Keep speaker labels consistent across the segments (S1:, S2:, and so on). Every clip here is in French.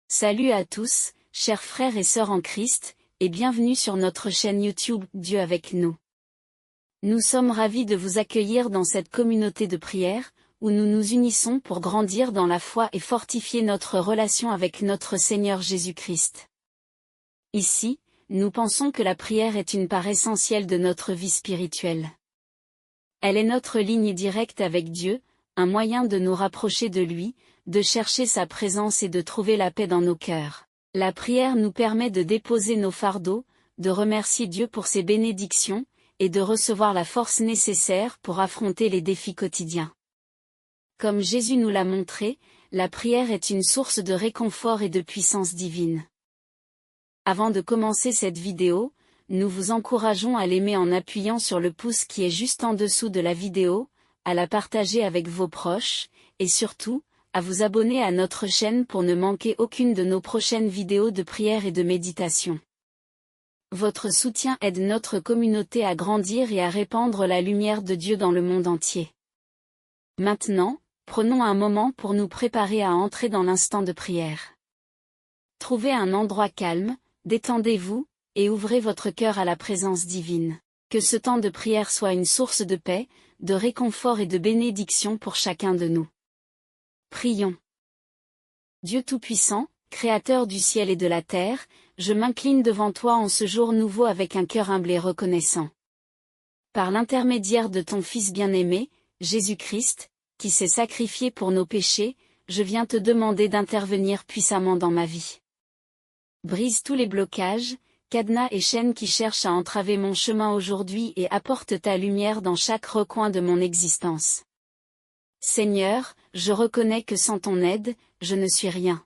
S1: Salut à tous, chers frères et sœurs en Christ, et bienvenue sur notre chaîne YouTube Dieu avec nous. Nous sommes ravis de vous accueillir dans cette communauté de prière, où nous nous unissons pour grandir dans la foi et fortifier notre relation avec notre Seigneur Jésus-Christ. Ici, nous pensons que la prière est une part essentielle de notre vie spirituelle. Elle est notre ligne directe avec Dieu, un moyen de nous rapprocher de lui, de chercher sa présence et de trouver la paix dans nos cœurs. La prière nous permet de déposer nos fardeaux, de remercier Dieu pour ses bénédictions, et de recevoir la force nécessaire pour affronter les défis quotidiens. Comme Jésus nous l'a montré, la prière est une source de réconfort et de puissance divine. Avant de commencer cette vidéo, nous vous encourageons à l'aimer en appuyant sur le pouce qui est juste en dessous de la vidéo, à la partager avec vos proches, et surtout, à vous abonner à notre chaîne pour ne manquer aucune de nos prochaines vidéos de prière et de méditation. Votre soutien aide notre communauté à grandir et à répandre la lumière de Dieu dans le monde entier. Maintenant, prenons un moment pour nous préparer à entrer dans l'instant de prière. Trouvez un endroit calme, détendez-vous, et ouvrez votre cœur à la présence divine. Que ce temps de prière soit une source de paix, de réconfort et de bénédiction pour chacun de nous. Prions. Dieu Tout-Puissant, Créateur du ciel et de la terre, je m'incline devant toi en ce jour nouveau avec un cœur humble et reconnaissant. Par l'intermédiaire de ton Fils bien-aimé, Jésus-Christ, qui s'est sacrifié pour nos péchés, je viens te demander d'intervenir puissamment dans ma vie. Brise tous les blocages, cadenas et chaînes qui cherchent à entraver mon chemin aujourd'hui et apporte ta lumière dans chaque recoin de mon existence. Seigneur, je reconnais que sans ton aide, je ne suis rien.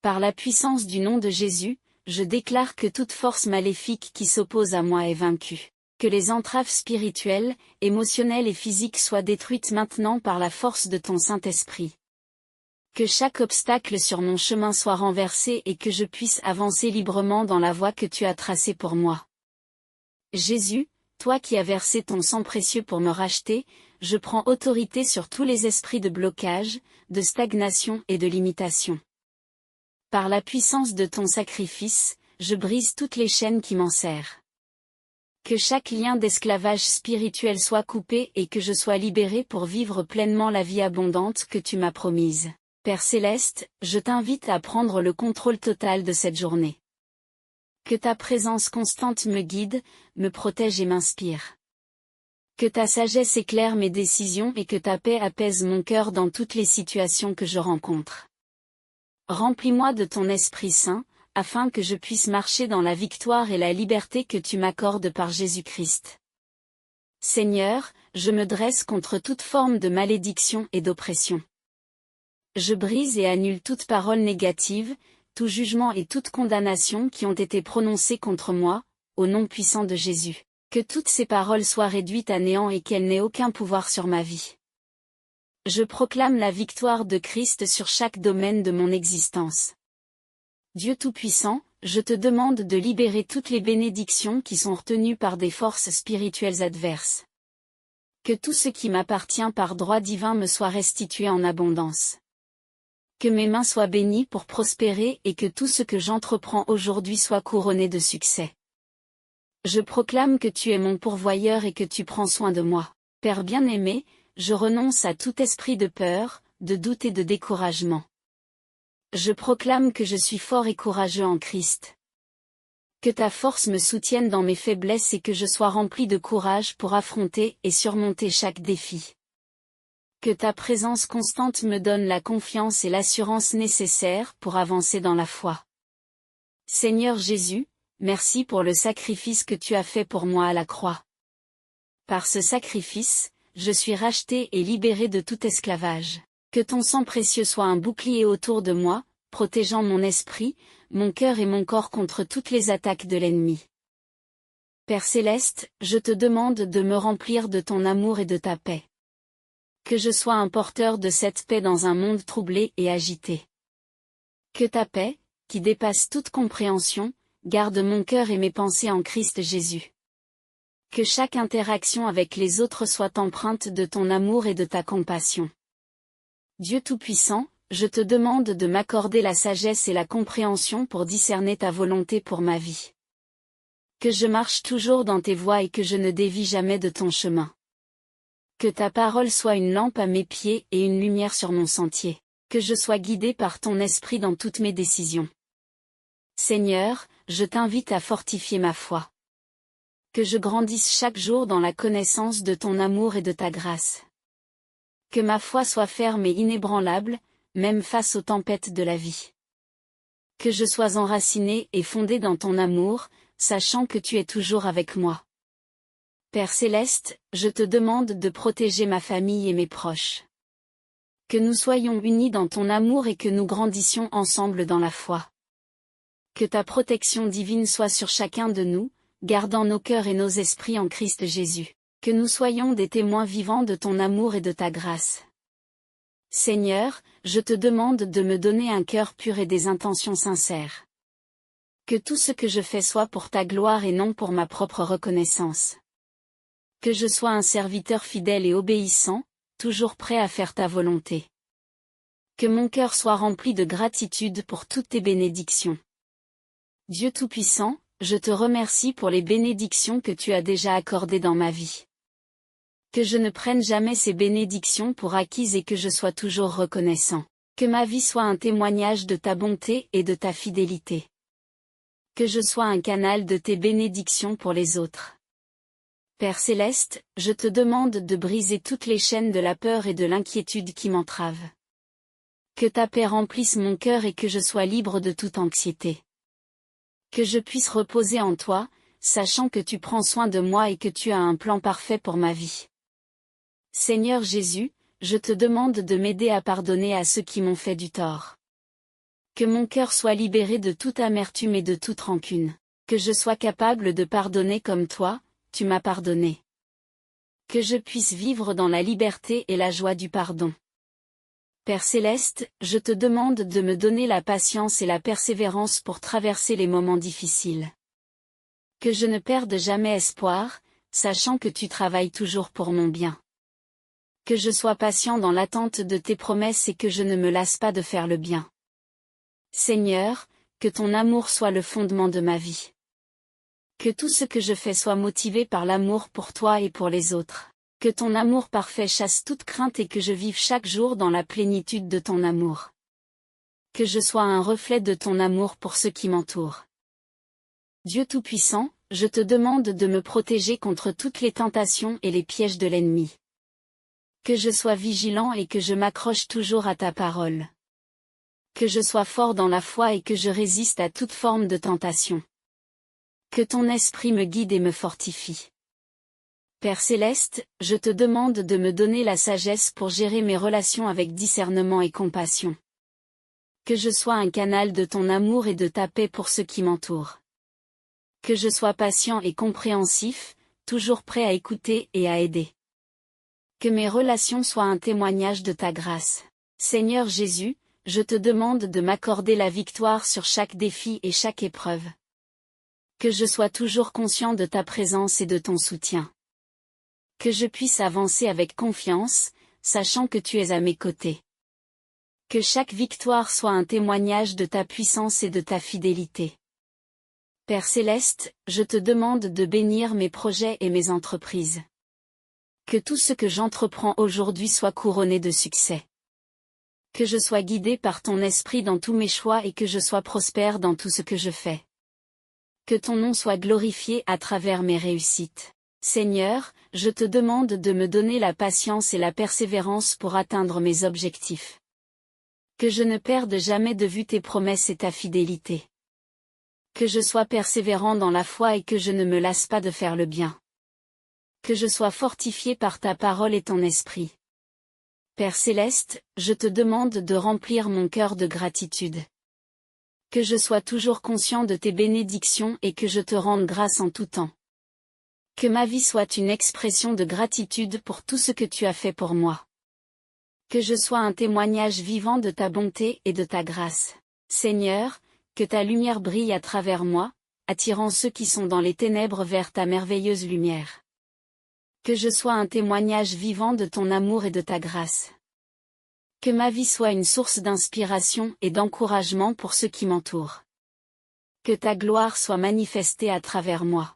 S1: Par la puissance du nom de Jésus, je déclare que toute force maléfique qui s'oppose à moi est vaincue. Que les entraves spirituelles, émotionnelles et physiques soient détruites maintenant par la force de ton Saint-Esprit. Que chaque obstacle sur mon chemin soit renversé et que je puisse avancer librement dans la voie que tu as tracée pour moi. Jésus, toi qui as versé ton sang précieux pour me racheter, je prends autorité sur tous les esprits de blocage, de stagnation et de limitation. Par la puissance de ton sacrifice, je brise toutes les chaînes qui m'enserrent. Que chaque lien d'esclavage spirituel soit coupé et que je sois libéré pour vivre pleinement la vie abondante que tu m'as promise. Père Céleste, je t'invite à prendre le contrôle total de cette journée. Que ta présence constante me guide, me protège et m'inspire. Que ta sagesse éclaire mes décisions et que ta paix apaise mon cœur dans toutes les situations que je rencontre. Remplis-moi de ton Esprit Saint, afin que je puisse marcher dans la victoire et la liberté que tu m'accordes par Jésus-Christ. Seigneur, je me dresse contre toute forme de malédiction et d'oppression. Je brise et annule toute parole négative, tout jugement et toute condamnation qui ont été prononcés contre moi, au nom puissant de Jésus. Que toutes ces paroles soient réduites à néant et qu'elles n'aient aucun pouvoir sur ma vie. Je proclame la victoire de Christ sur chaque domaine de mon existence. Dieu Tout-Puissant, je te demande de libérer toutes les bénédictions qui sont retenues par des forces spirituelles adverses. Que tout ce qui m'appartient par droit divin me soit restitué en abondance. Que mes mains soient bénies pour prospérer et que tout ce que j'entreprends aujourd'hui soit couronné de succès. Je proclame que tu es mon pourvoyeur et que tu prends soin de moi. Père bien-aimé, je renonce à tout esprit de peur, de doute et de découragement. Je proclame que je suis fort et courageux en Christ. Que ta force me soutienne dans mes faiblesses et que je sois rempli de courage pour affronter et surmonter chaque défi. Que ta présence constante me donne la confiance et l'assurance nécessaires pour avancer dans la foi. Seigneur Jésus, merci pour le sacrifice que tu as fait pour moi à la croix. Par ce sacrifice, je suis racheté et libéré de tout esclavage. Que ton sang précieux soit un bouclier autour de moi, protégeant mon esprit, mon cœur et mon corps contre toutes les attaques de l'ennemi. Père Céleste, je te demande de me remplir de ton amour et de ta paix. Que je sois un porteur de cette paix dans un monde troublé et agité. Que ta paix, qui dépasse toute compréhension, garde mon cœur et mes pensées en Christ Jésus. Que chaque interaction avec les autres soit empreinte de ton amour et de ta compassion. Dieu Tout-Puissant, je te demande de m'accorder la sagesse et la compréhension pour discerner ta volonté pour ma vie. Que je marche toujours dans tes voies et que je ne dévie jamais de ton chemin. Que ta parole soit une lampe à mes pieds et une lumière sur mon sentier. Que je sois guidé par ton esprit dans toutes mes décisions. Seigneur, je t'invite à fortifier ma foi. Que je grandisse chaque jour dans la connaissance de ton amour et de ta grâce. Que ma foi soit ferme et inébranlable, même face aux tempêtes de la vie. Que je sois enraciné et fondé dans ton amour, sachant que tu es toujours avec moi. Père céleste, je te demande de protéger ma famille et mes proches. Que nous soyons unis dans ton amour et que nous grandissions ensemble dans la foi. Que ta protection divine soit sur chacun de nous, gardant nos cœurs et nos esprits en Christ Jésus. Que nous soyons des témoins vivants de ton amour et de ta grâce. Seigneur, je te demande de me donner un cœur pur et des intentions sincères. Que tout ce que je fais soit pour ta gloire et non pour ma propre reconnaissance. Que je sois un serviteur fidèle et obéissant, toujours prêt à faire ta volonté. Que mon cœur soit rempli de gratitude pour toutes tes bénédictions. Dieu Tout-Puissant, je te remercie pour les bénédictions que tu as déjà accordées dans ma vie. Que je ne prenne jamais ces bénédictions pour acquises et que je sois toujours reconnaissant. Que ma vie soit un témoignage de ta bonté et de ta fidélité. Que je sois un canal de tes bénédictions pour les autres. Père céleste, je te demande de briser toutes les chaînes de la peur et de l'inquiétude qui m'entravent. Que ta paix remplisse mon cœur et que je sois libre de toute anxiété. Que je puisse reposer en toi, sachant que tu prends soin de moi et que tu as un plan parfait pour ma vie. Seigneur Jésus, je te demande de m'aider à pardonner à ceux qui m'ont fait du tort. Que mon cœur soit libéré de toute amertume et de toute rancune. Que je sois capable de pardonner comme toi, tu m'as pardonné. Que je puisse vivre dans la liberté et la joie du pardon. Père céleste, je te demande de me donner la patience et la persévérance pour traverser les moments difficiles. Que je ne perde jamais espoir, sachant que tu travailles toujours pour mon bien. Que je sois patient dans l'attente de tes promesses et que je ne me lasse pas de faire le bien. Seigneur, que ton amour soit le fondement de ma vie. Que tout ce que je fais soit motivé par l'amour pour toi et pour les autres. Que ton amour parfait chasse toute crainte et que je vive chaque jour dans la plénitude de ton amour. Que je sois un reflet de ton amour pour ceux qui m'entourent. Dieu Tout-Puissant, je te demande de me protéger contre toutes les tentations et les pièges de l'ennemi. Que je sois vigilant et que je m'accroche toujours à ta parole. Que je sois fort dans la foi et que je résiste à toute forme de tentation. Que ton esprit me guide et me fortifie. Père céleste, je te demande de me donner la sagesse pour gérer mes relations avec discernement et compassion. Que je sois un canal de ton amour et de ta paix pour ceux qui m'entourent. Que je sois patient et compréhensif, toujours prêt à écouter et à aider. Que mes relations soient un témoignage de ta grâce. Seigneur Jésus, je te demande de m'accorder la victoire sur chaque défi et chaque épreuve. Que je sois toujours conscient de ta présence et de ton soutien. Que je puisse avancer avec confiance, sachant que tu es à mes côtés. Que chaque victoire soit un témoignage de ta puissance et de ta fidélité. Père céleste, je te demande de bénir mes projets et mes entreprises. Que tout ce que j'entreprends aujourd'hui soit couronné de succès. Que je sois guidé par ton esprit dans tous mes choix et que je sois prospère dans tout ce que je fais. Que ton nom soit glorifié à travers mes réussites. Seigneur, je te demande de me donner la patience et la persévérance pour atteindre mes objectifs. Que je ne perde jamais de vue tes promesses et ta fidélité. Que je sois persévérant dans la foi et que je ne me lasse pas de faire le bien. Que je sois fortifié par ta parole et ton esprit. Père céleste, je te demande de remplir mon cœur de gratitude. Que je sois toujours conscient de tes bénédictions et que je te rende grâce en tout temps. Que ma vie soit une expression de gratitude pour tout ce que tu as fait pour moi. Que je sois un témoignage vivant de ta bonté et de ta grâce. Seigneur, que ta lumière brille à travers moi, attirant ceux qui sont dans les ténèbres vers ta merveilleuse lumière. Que je sois un témoignage vivant de ton amour et de ta grâce. Que ma vie soit une source d'inspiration et d'encouragement pour ceux qui m'entourent. Que ta gloire soit manifestée à travers moi.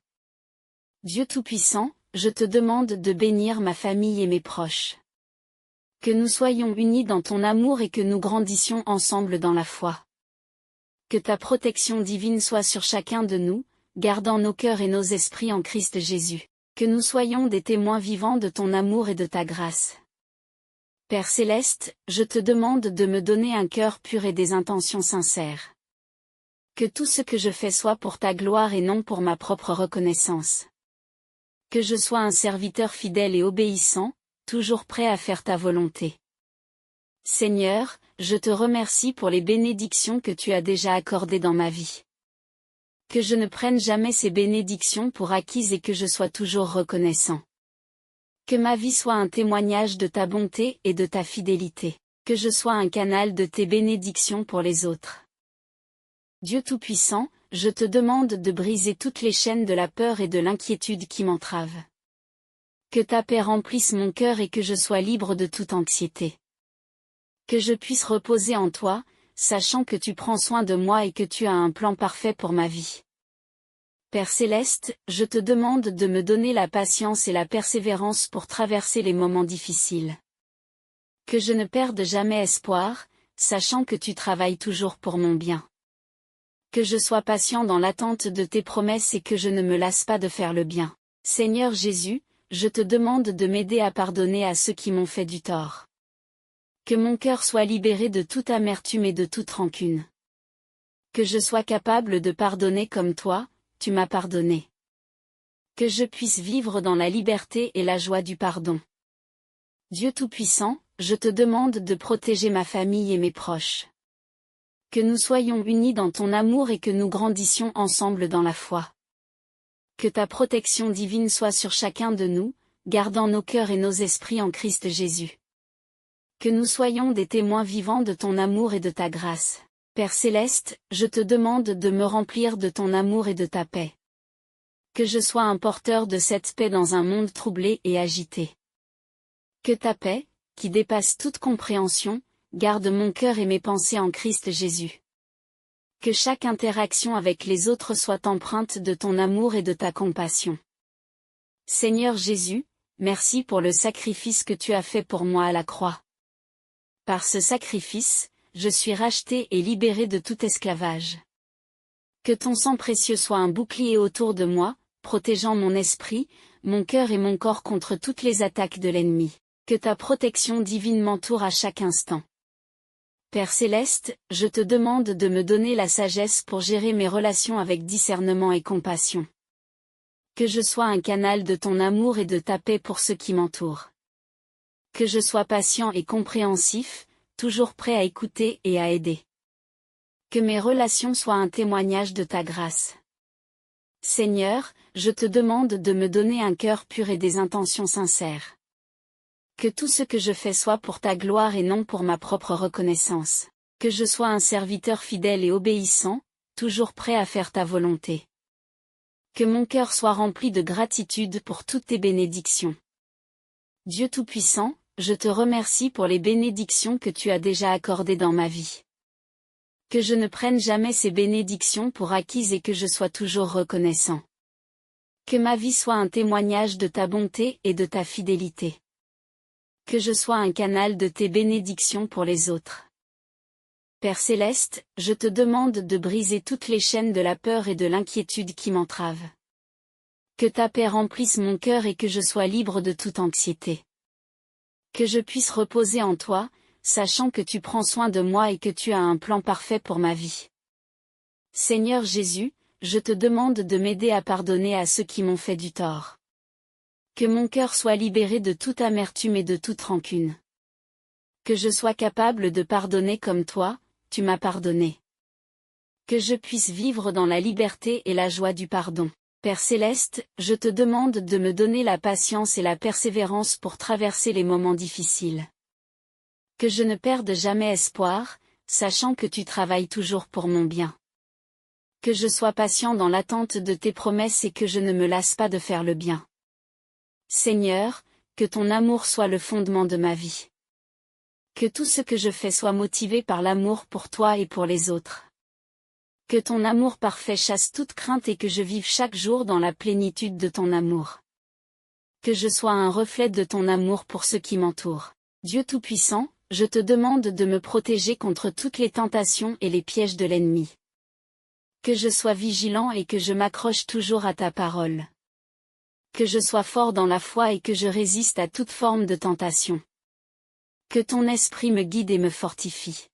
S1: Dieu Tout-Puissant, je te demande de bénir ma famille et mes proches. Que nous soyons unis dans ton amour et que nous grandissions ensemble dans la foi. Que ta protection divine soit sur chacun de nous, gardant nos cœurs et nos esprits en Christ Jésus. Que nous soyons des témoins vivants de ton amour et de ta grâce. Père Céleste, je te demande de me donner un cœur pur et des intentions sincères. Que tout ce que je fais soit pour ta gloire et non pour ma propre reconnaissance. Que je sois un serviteur fidèle et obéissant, toujours prêt à faire ta volonté. Seigneur, je te remercie pour les bénédictions que tu as déjà accordées dans ma vie. Que je ne prenne jamais ces bénédictions pour acquises et que je sois toujours reconnaissant. Que ma vie soit un témoignage de ta bonté et de ta fidélité. Que je sois un canal de tes bénédictions pour les autres. Dieu Tout-Puissant, je te demande de briser toutes les chaînes de la peur et de l'inquiétude qui m'entravent. Que ta paix remplisse mon cœur et que je sois libre de toute anxiété. Que je puisse reposer en toi, sachant que tu prends soin de moi et que tu as un plan parfait pour ma vie. Père Céleste, je te demande de me donner la patience et la persévérance pour traverser les moments difficiles. Que je ne perde jamais espoir, sachant que tu travailles toujours pour mon bien. Que je sois patient dans l'attente de tes promesses et que je ne me lasse pas de faire le bien. Seigneur Jésus, je te demande de m'aider à pardonner à ceux qui m'ont fait du tort. Que mon cœur soit libéré de toute amertume et de toute rancune. Que je sois capable de pardonner comme toi, tu m'as pardonné. Que je puisse vivre dans la liberté et la joie du pardon. Dieu Tout-Puissant, je te demande de protéger ma famille et mes proches. Que nous soyons unis dans ton amour et que nous grandissions ensemble dans la foi. Que ta protection divine soit sur chacun de nous, gardant nos cœurs et nos esprits en Christ Jésus. Que nous soyons des témoins vivants de ton amour et de ta grâce. Père Céleste, je te demande de me remplir de ton amour et de ta paix. Que je sois un porteur de cette paix dans un monde troublé et agité. Que ta paix, qui dépasse toute compréhension, garde mon cœur et mes pensées en Christ Jésus. Que chaque interaction avec les autres soit empreinte de ton amour et de ta compassion. Seigneur Jésus, merci pour le sacrifice que tu as fait pour moi à la croix. Par ce sacrifice, je suis racheté et libéré de tout esclavage. Que ton sang précieux soit un bouclier autour de moi, protégeant mon esprit, mon cœur et mon corps contre toutes les attaques de l'ennemi. Que ta protection divine m'entoure à chaque instant. Père Céleste, je te demande de me donner la sagesse pour gérer mes relations avec discernement et compassion. Que je sois un canal de ton amour et de ta paix pour ceux qui m'entourent. Que je sois patient et compréhensif, toujours prêt à écouter et à aider. Que mes relations soient un témoignage de ta grâce. Seigneur, je te demande de me donner un cœur pur et des intentions sincères. Que tout ce que je fais soit pour ta gloire et non pour ma propre reconnaissance. Que je sois un serviteur fidèle et obéissant, toujours prêt à faire ta volonté. Que mon cœur soit rempli de gratitude pour toutes tes bénédictions. Dieu Tout-Puissant, je te remercie pour les bénédictions que tu as déjà accordées dans ma vie. Que je ne prenne jamais ces bénédictions pour acquises et que je sois toujours reconnaissant. Que ma vie soit un témoignage de ta bonté et de ta fidélité. Que je sois un canal de tes bénédictions pour les autres. Père Céleste, je te demande de briser toutes les chaînes de la peur et de l'inquiétude qui m'entravent. Que ta paix remplisse mon cœur et que je sois libre de toute anxiété. Que je puisse reposer en toi, sachant que tu prends soin de moi et que tu as un plan parfait pour ma vie. Seigneur Jésus, je te demande de m'aider à pardonner à ceux qui m'ont fait du tort. Que mon cœur soit libéré de toute amertume et de toute rancune. Que je sois capable de pardonner comme toi, tu m'as pardonné. Que je puisse vivre dans la liberté et la joie du pardon. Père Céleste, je te demande de me donner la patience et la persévérance pour traverser les moments difficiles. Que je ne perde jamais espoir, sachant que tu travailles toujours pour mon bien. Que je sois patient dans l'attente de tes promesses et que je ne me lasse pas de faire le bien. Seigneur, que ton amour soit le fondement de ma vie. Que tout ce que je fais soit motivé par l'amour pour toi et pour les autres. Que ton amour parfait chasse toute crainte et que je vive chaque jour dans la plénitude de ton amour. Que je sois un reflet de ton amour pour ceux qui m'entourent. Dieu Tout-Puissant, je te demande de me protéger contre toutes les tentations et les pièges de l'ennemi. Que je sois vigilant et que je m'accroche toujours à ta parole. Que je sois fort dans la foi et que je résiste à toute forme de tentation. Que ton esprit me guide et me fortifie.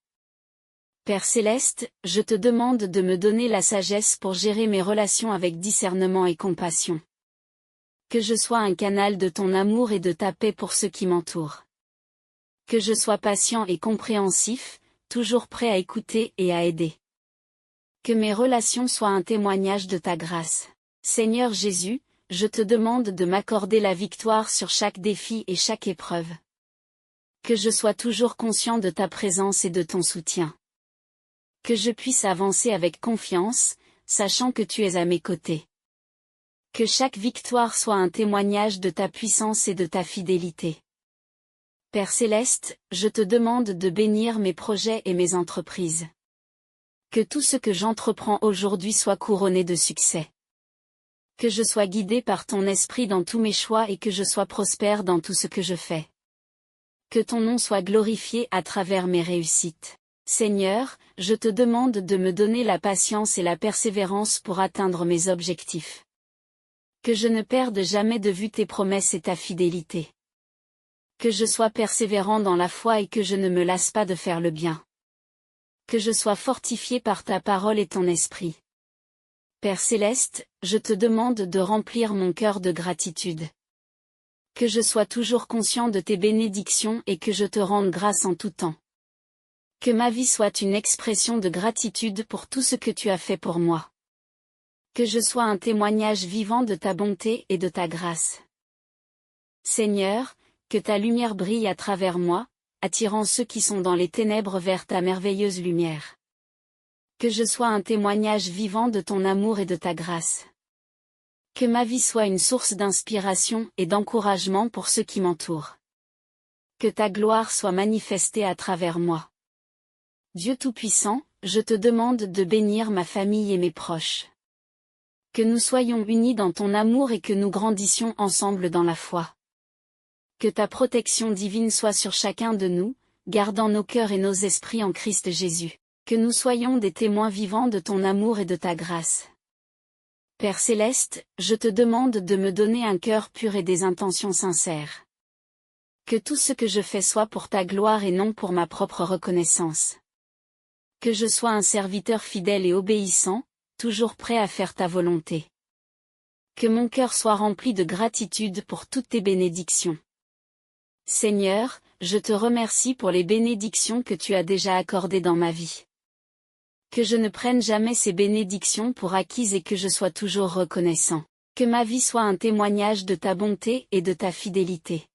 S1: Père Céleste, je te demande de me donner la sagesse pour gérer mes relations avec discernement et compassion. Que je sois un canal de ton amour et de ta paix pour ceux qui m'entourent. Que je sois patient et compréhensif, toujours prêt à écouter et à aider. Que mes relations soient un témoignage de ta grâce. Seigneur Jésus, je te demande de m'accorder la victoire sur chaque défi et chaque épreuve. Que je sois toujours conscient de ta présence et de ton soutien. Que je puisse avancer avec confiance, sachant que tu es à mes côtés. Que chaque victoire soit un témoignage de ta puissance et de ta fidélité. Père Céleste, je te demande de bénir mes projets et mes entreprises. Que tout ce que j'entreprends aujourd'hui soit couronné de succès. Que je sois guidé par ton esprit dans tous mes choix et que je sois prospère dans tout ce que je fais. Que ton nom soit glorifié à travers mes réussites. Seigneur, je te demande de me donner la patience et la persévérance pour atteindre mes objectifs. Que je ne perde jamais de vue tes promesses et ta fidélité. Que je sois persévérant dans la foi et que je ne me lasse pas de faire le bien. Que je sois fortifié par ta parole et ton esprit. Père Céleste, je te demande de remplir mon cœur de gratitude. Que je sois toujours conscient de tes bénédictions et que je te rende grâce en tout temps. Que ma vie soit une expression de gratitude pour tout ce que tu as fait pour moi. Que je sois un témoignage vivant de ta bonté et de ta grâce. Seigneur, que ta lumière brille à travers moi, attirant ceux qui sont dans les ténèbres vers ta merveilleuse lumière. Que je sois un témoignage vivant de ton amour et de ta grâce. Que ma vie soit une source d'inspiration et d'encouragement pour ceux qui m'entourent. Que ta gloire soit manifestée à travers moi. Dieu Tout-Puissant, je te demande de bénir ma famille et mes proches. Que nous soyons unis dans ton amour et que nous grandissions ensemble dans la foi. Que ta protection divine soit sur chacun de nous, gardant nos cœurs et nos esprits en Christ Jésus. Que nous soyons des témoins vivants de ton amour et de ta grâce. Père Céleste, je te demande de me donner un cœur pur et des intentions sincères. Que tout ce que je fais soit pour ta gloire et non pour ma propre reconnaissance. Que je sois un serviteur fidèle et obéissant, toujours prêt à faire ta volonté. Que mon cœur soit rempli de gratitude pour toutes tes bénédictions. Seigneur, je te remercie pour les bénédictions que tu as déjà accordées dans ma vie. Que je ne prenne jamais ces bénédictions pour acquises et que je sois toujours reconnaissant. Que ma vie soit un témoignage de ta bonté et de ta fidélité.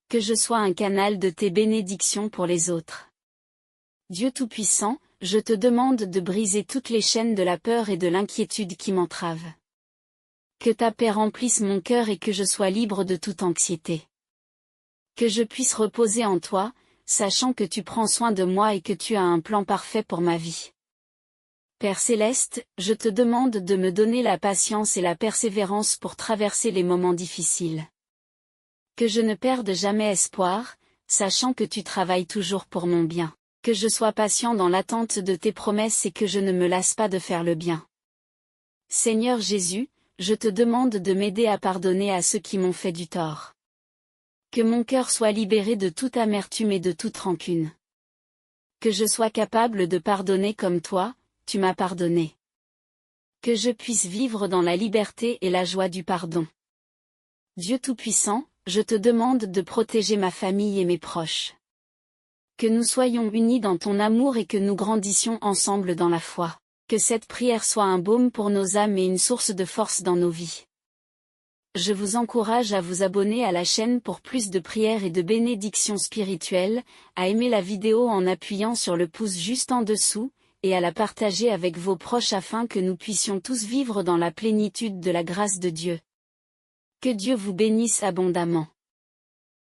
S1: Que je sois un canal de tes bénédictions pour les autres. Dieu Tout-Puissant, je te demande de briser toutes les chaînes de la peur et de l'inquiétude qui m'entravent. Que ta paix remplisse mon cœur et que je sois libre de toute anxiété. Que je puisse reposer en toi, sachant que tu prends soin de moi et que tu as un plan parfait pour ma vie. Père Céleste, je te demande de me donner la patience et la persévérance pour traverser les moments difficiles. Que je ne perde jamais espoir, sachant que tu travailles toujours pour mon bien. Que je sois patient dans l'attente de tes promesses et que je ne me lasse pas de faire le bien. Seigneur Jésus, je te demande de m'aider à pardonner à ceux qui m'ont fait du tort. Que mon cœur soit libéré de toute amertume et de toute rancune. Que je sois capable de pardonner comme toi, tu m'as pardonné. Que je puisse vivre dans la liberté et la joie du pardon. Dieu Tout-Puissant, je te demande de protéger ma famille et mes proches. Que nous soyons unis dans ton amour et que nous grandissions ensemble dans la foi. Que cette prière soit un baume pour nos âmes et une source de force dans nos vies. Je vous encourage à vous abonner à la chaîne pour plus de prières et de bénédictions spirituelles, à aimer la vidéo en appuyant sur le pouce juste en dessous, et à la partager avec vos proches afin que nous puissions tous vivre dans la plénitude de la grâce de Dieu. Que Dieu vous bénisse abondamment.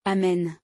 S1: Amen.